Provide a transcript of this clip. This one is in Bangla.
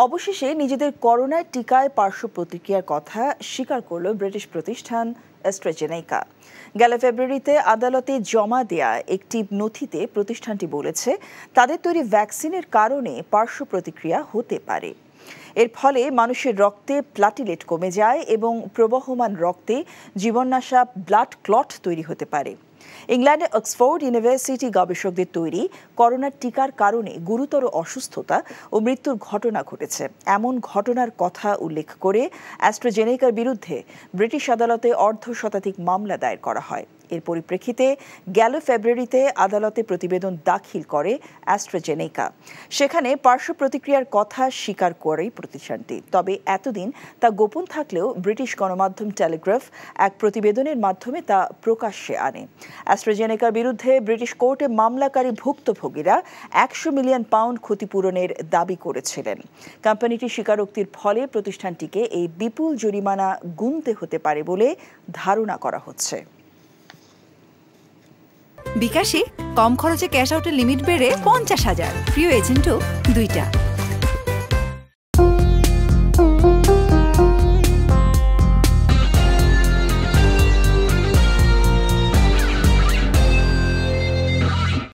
অবশেষে নিজেদের করোনা টিকায় পার্শ্ব প্রতিক্রিয়ার কথা স্বীকার করল ব্রিটিশ প্রতিষ্ঠান অ্যাস্ট্রাজেনেকা। গেল ফেব্রুয়ারিতে আদালতে জমা দেয়া একটি নথিতে প্রতিষ্ঠানটি বলেছে তাদের তৈরি ভ্যাকসিনের কারণে পার্শ্ব প্রতিক্রিয়া হতে পারে। এর ফলে মানুষের রক্তে প্লাটিলেট কমে যায় এবং প্রবহমান রক্তে জীবননাশা ব্লাড ক্লট তৈরি হতে পারে। ইংল্যান্ডে অক্সফোর্ড ইউনিভার্সিটি গবেষকদের তৈরি করোনার টিকার কারণে গুরুতর অসুস্থতা ও মৃত্যুর ঘটনা ঘটেছে। এমন ঘটনার কথা উল্লেখ করে অ্যাস্ট্রাজেনেকার বিরুদ্ধে ব্রিটিশ আদালতে অর্ধশতাধিক মামলা দায়ের করা হয়। এর পরিপ্রেক্ষিতে গেল ফেব্রুয়ারিতে আদালতে প্রতিবেদন দাখিল করে অ্যাস্ট্রাজেনেকা। সেখানে পার্শ্ব প্রতিক্রিয়ার কথা স্বীকার করে প্রতিষ্ঠানটি। তবে এতদিন তা গোপন থাকলেও ব্রিটিশ গণমাধ্যম টেলিগ্রাফ এক প্রতিবেদনের মাধ্যমে তা প্রকাশ্যে আনে। অ্যাস্ট্রাজেনেকার বিরুদ্ধে ব্রিটিশ কোর্টে মামলাকারী ভুক্তভোগীরা ১০০ মিলিয়ন পাউন্ড ক্ষতিপূরণের দাবি করেছিলেন। কোম্পানিটির স্বীকারোক্তির ফলে প্রতিষ্ঠানটিকে এই বিপুল জরিমানা গুনতে হতে পারে বলে ধারণা করা হচ্ছে। বিকাশে কম খরচে ক্যাশ আউটের লিমিট বেড়ে ৫০,০০০, প্রিয় এজেন্টও ২টা।